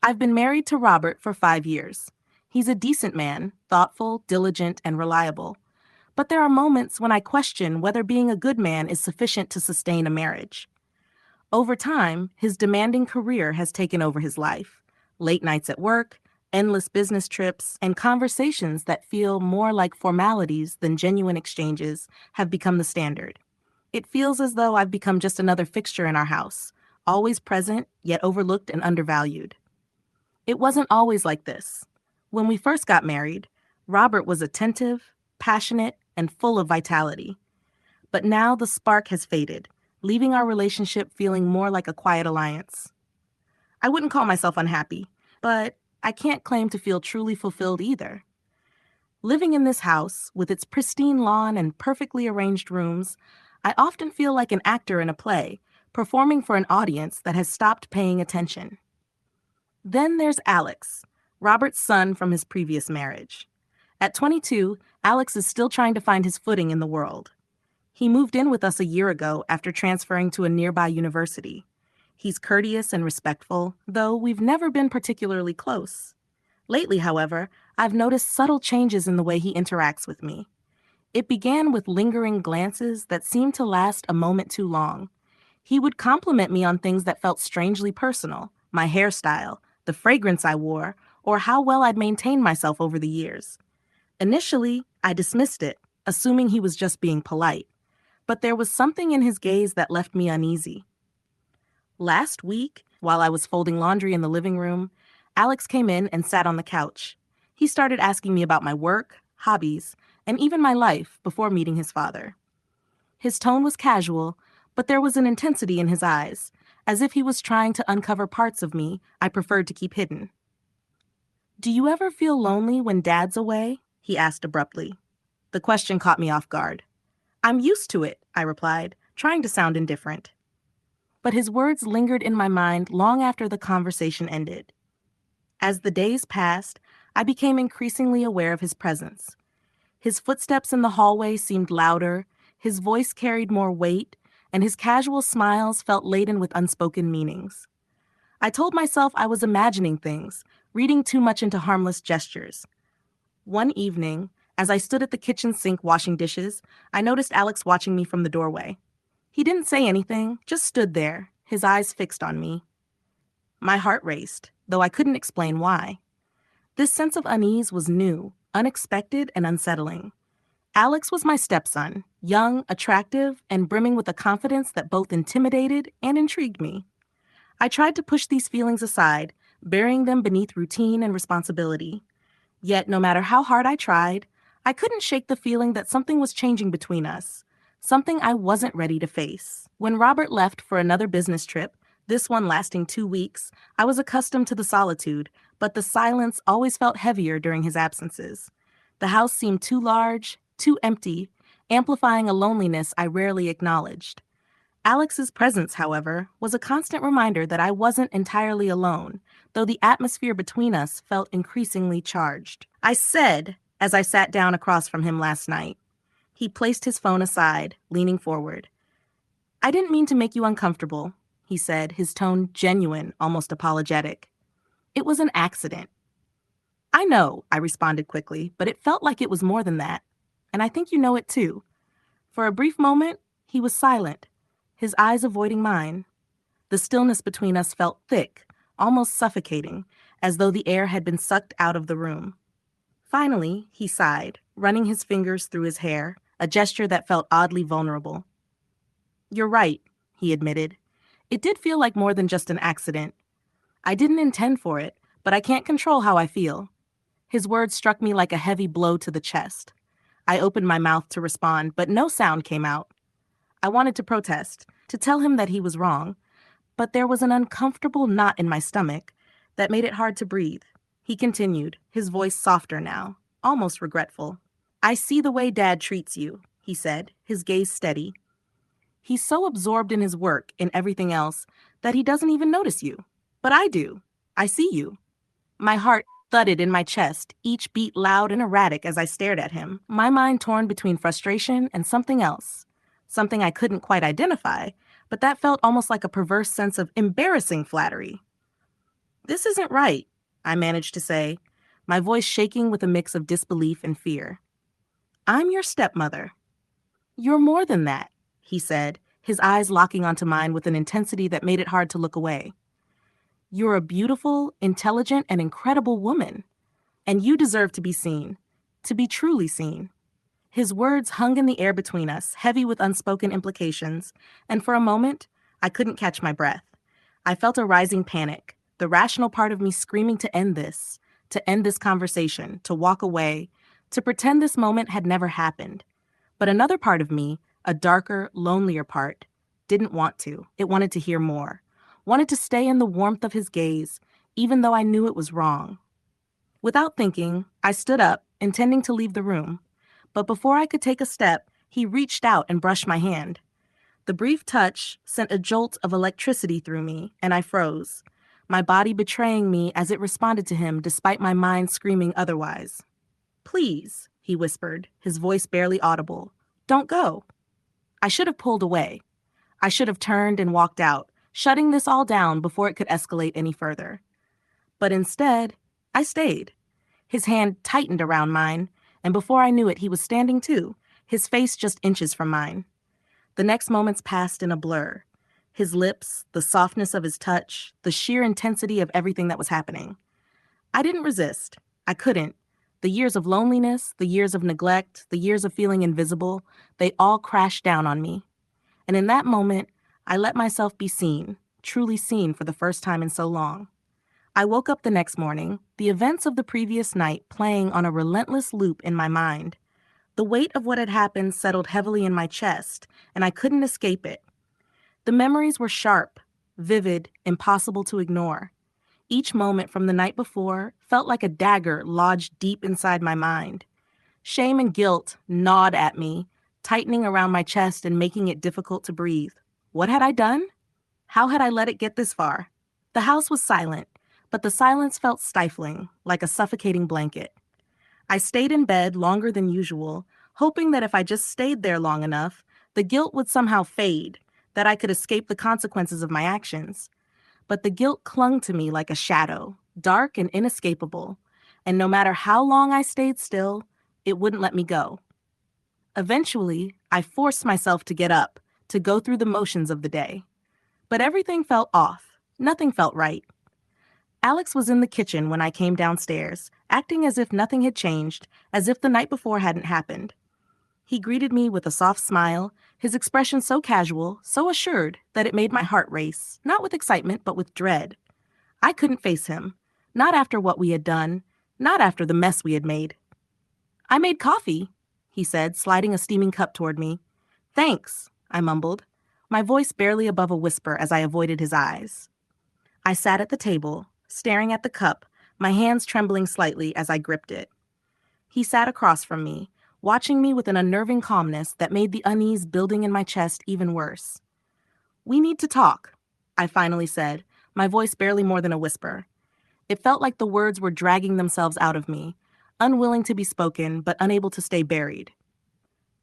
I've been married to Robert for 5 years. He's a decent man, thoughtful, diligent, and reliable. But there are moments when I question whether being a good man is sufficient to sustain a marriage. Over time, his demanding career has taken over his life. Late nights at work, endless business trips, and conversations that feel more like formalities than genuine exchanges have become the standard. It feels as though I've become just another fixture in our house, always present, yet overlooked and undervalued. It wasn't always like this. When we first got married, Robert was attentive, passionate, and full of vitality. But now the spark has faded, leaving our relationship feeling more like a quiet alliance. I wouldn't call myself unhappy, but I can't claim to feel truly fulfilled either. Living in this house, with its pristine lawn and perfectly arranged rooms, I often feel like an actor in a play, performing for an audience that has stopped paying attention. Then there's Alex, Robert's son from his previous marriage. At 22, Alex is still trying to find his footing in the world. He moved in with us a year ago after transferring to a nearby university. He's courteous and respectful, though we've never been particularly close. Lately, however, I've noticed subtle changes in the way he interacts with me. It began with lingering glances that seemed to last a moment too long. He would compliment me on things that felt strangely personal, my hairstyle, the fragrance I wore, or how well I'd maintained myself over the years. Initially, I dismissed it, assuming he was just being polite. But there was something in his gaze that left me uneasy. Last week, while I was folding laundry in the living room, Alex came in and sat on the couch. He started asking me about my work, hobbies, and even my life before meeting his father. His tone was casual, but there was an intensity in his eyes, as if he was trying to uncover parts of me I preferred to keep hidden. "Do you ever feel lonely when Dad's away?" he asked abruptly. The question caught me off guard. "I'm used to it," I replied, trying to sound indifferent. But his words lingered in my mind long after the conversation ended. As the days passed, I became increasingly aware of his presence. His footsteps in the hallway seemed louder, his voice carried more weight, and his casual smiles felt laden with unspoken meanings. I told myself I was imagining things, reading too much into harmless gestures. One evening, as I stood at the kitchen sink washing dishes, I noticed Alex watching me from the doorway. He didn't say anything, just stood there, his eyes fixed on me. My heart raced, though I couldn't explain why. This sense of unease was new, unexpected, and unsettling. Alex was my stepson, young, attractive, and brimming with a confidence that both intimidated and intrigued me. I tried to push these feelings aside, burying them beneath routine and responsibility. Yet, no matter how hard I tried, I couldn't shake the feeling that something was changing between us, something I wasn't ready to face. When Robert left for another business trip, this one lasting 2 weeks, I was accustomed to the solitude, but the silence always felt heavier during his absences. The house seemed too large, too empty, amplifying a loneliness I rarely acknowledged. Alex's presence, however, was a constant reminder that I wasn't entirely alone, though the atmosphere between us felt increasingly charged. I said, as I sat down across from him last night. He placed his phone aside, leaning forward. "I didn't mean to make you uncomfortable," he said, his tone genuine, almost apologetic. "It was an accident." "I know," I responded quickly, but it felt like it was more than that. And I think you know it too. For a brief moment, he was silent, his eyes avoiding mine. The stillness between us felt thick, almost suffocating, as though the air had been sucked out of the room. Finally, he sighed, running his fingers through his hair, a gesture that felt oddly vulnerable. "You're right," he admitted. "It did feel like more than just an accident. I didn't intend for it, but I can't control how I feel." His words struck me like a heavy blow to the chest. I opened my mouth to respond, but no sound came out. I wanted to protest, to tell him that he was wrong, but there was an uncomfortable knot in my stomach that made it hard to breathe. He continued, his voice softer now, almost regretful. "I see the way Dad treats you," he said, his gaze steady. "He's so absorbed in his work and everything else that he doesn't even notice you. But I do. I see you." My heart thudded in my chest, each beat loud and erratic as I stared at him, my mind torn between frustration and something else. Something I couldn't quite identify, but that felt almost like a perverse sense of embarrassing flattery. This isn't right, I managed to say, my voice shaking with a mix of disbelief and fear. I'm your stepmother. You're more than that, he said, his eyes locking onto mine with an intensity that made it hard to look away. You're a beautiful, intelligent, and incredible woman, and you deserve to be seen, to be truly seen. His words hung in the air between us, heavy with unspoken implications, and for a moment, I couldn't catch my breath. I felt a rising panic, the rational part of me screaming to end this conversation, to walk away, to pretend this moment had never happened. But another part of me, a darker, lonelier part, didn't want to. It wanted to hear more, wanted to stay in the warmth of his gaze, even though I knew it was wrong. Without thinking, I stood up, intending to leave the room. But before I could take a step, he reached out and brushed my hand. The brief touch sent a jolt of electricity through me, and I froze, my body betraying me as it responded to him despite my mind screaming otherwise. Please, he whispered, his voice barely audible. Don't go. I should have pulled away. I should have turned and walked out, shutting this all down before it could escalate any further. But instead, I stayed. His hand tightened around mine, and before I knew it, he was standing too, his face just inches from mine. The next moments passed in a blur. His lips, the softness of his touch, the sheer intensity of everything that was happening. I didn't resist. I couldn't. The years of loneliness, the years of neglect, the years of feeling invisible, they all crashed down on me. And in that moment, I let myself be seen, truly seen for the first time in so long. I woke up the next morning, the events of the previous night playing on a relentless loop in my mind. The weight of what had happened settled heavily in my chest, and I couldn't escape it. The memories were sharp, vivid, impossible to ignore. Each moment from the night before felt like a dagger lodged deep inside my mind. Shame and guilt gnawed at me, tightening around my chest and making it difficult to breathe. What had I done? How had I let it get this far? The house was silent, but the silence felt stifling, like a suffocating blanket. I stayed in bed longer than usual, hoping that if I just stayed there long enough, the guilt would somehow fade, that I could escape the consequences of my actions. But the guilt clung to me like a shadow, dark and inescapable, and no matter how long I stayed still, it wouldn't let me go. Eventually, I forced myself to get up, to go through the motions of the day. But everything felt off. Nothing felt right. Alex was in the kitchen when I came downstairs, acting as if nothing had changed, as if the night before hadn't happened. He greeted me with a soft smile, his expression so casual, so assured, that it made my heart race, not with excitement, but with dread. I couldn't face him, not after what we had done, not after the mess we had made. I made coffee, he said, sliding a steaming cup toward me. Thanks, I mumbled, my voice barely above a whisper as I avoided his eyes. I sat at the table, staring at the cup, my hands trembling slightly as I gripped it. He sat across from me, watching me with an unnerving calmness that made the unease building in my chest even worse. We need to talk, I finally said, my voice barely more than a whisper. It felt like the words were dragging themselves out of me, unwilling to be spoken but unable to stay buried.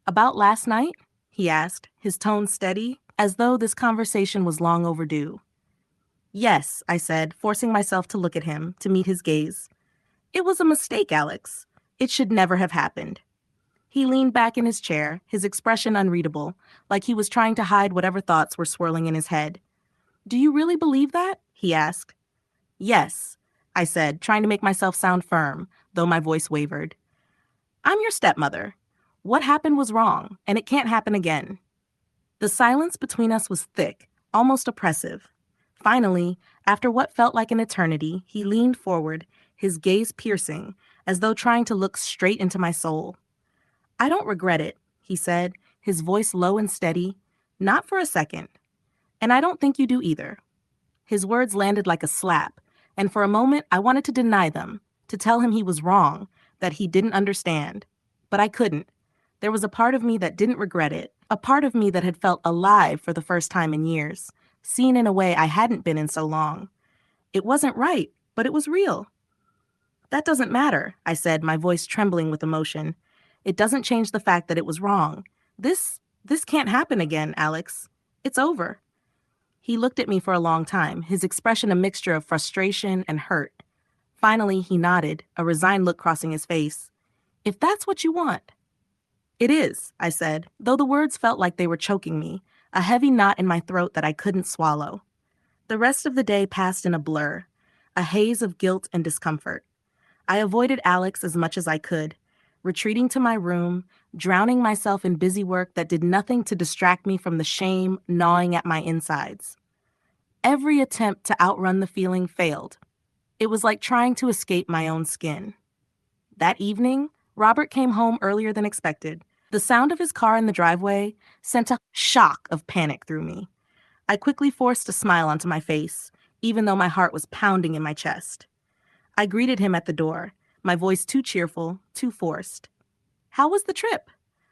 About last night? He asked, his tone steady, as though this conversation was long overdue. Yes, I said, forcing myself to look at him, to meet his gaze. It was a mistake, Alex. It should never have happened. He leaned back in his chair, his expression unreadable, like he was trying to hide whatever thoughts were swirling in his head. Do you really believe that? He asked. Yes, I said, trying to make myself sound firm, though my voice wavered. I'm your stepmother. What happened was wrong, and it can't happen again. The silence between us was thick, almost oppressive. Finally, after what felt like an eternity, he leaned forward, his gaze piercing, as though trying to look straight into my soul. I don't regret it, he said, his voice low and steady. Not for a second. And I don't think you do either. His words landed like a slap, and for a moment I wanted to deny them, to tell him he was wrong, that he didn't understand. But I couldn't. There was a part of me that didn't regret it, a part of me that had felt alive for the first time in years, seen in a way I hadn't been in so long. It wasn't right, but it was real. That doesn't matter, I said, my voice trembling with emotion. It doesn't change the fact that it was wrong. This can't happen again, Alex. It's over. He looked at me for a long time, his expression a mixture of frustration and hurt. Finally, he nodded, a resigned look crossing his face. If that's what you want. It is, I said, though the words felt like they were choking me, a heavy knot in my throat that I couldn't swallow. The rest of the day passed in a blur, a haze of guilt and discomfort. I avoided Alex as much as I could, retreating to my room, drowning myself in busy work that did nothing to distract me from the shame gnawing at my insides. Every attempt to outrun the feeling failed. It was like trying to escape my own skin. That evening, Robert came home earlier than expected. The sound of his car in the driveway sent a shock of panic through me. I quickly forced a smile onto my face, even though my heart was pounding in my chest. I greeted him at the door, my voice too cheerful, too forced. "How was the trip?"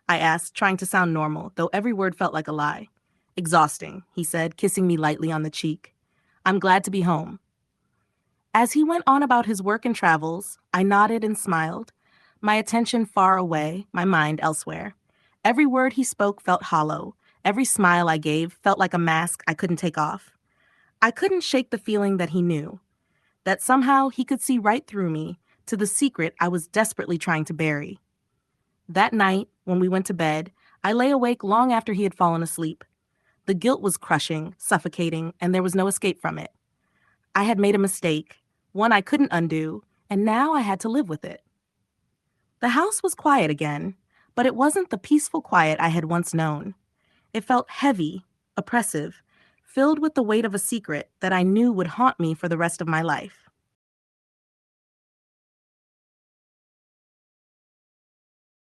I asked, trying to sound normal, though every word felt like a lie. "Exhausting," he said, kissing me lightly on the cheek. "I'm glad to be home." As he went on about his work and travels, I nodded and smiled, my attention far away, my mind elsewhere. Every word he spoke felt hollow. Every smile I gave felt like a mask I couldn't take off. I couldn't shake the feeling that he knew, that somehow he could see right through me to the secret I was desperately trying to bury. That night, when we went to bed, I lay awake long after he had fallen asleep. The guilt was crushing, suffocating, and there was no escape from it. I had made a mistake, one I couldn't undo, and now I had to live with it. The house was quiet again, but it wasn't the peaceful quiet I had once known. It felt heavy, oppressive, filled with the weight of a secret that I knew would haunt me for the rest of my life.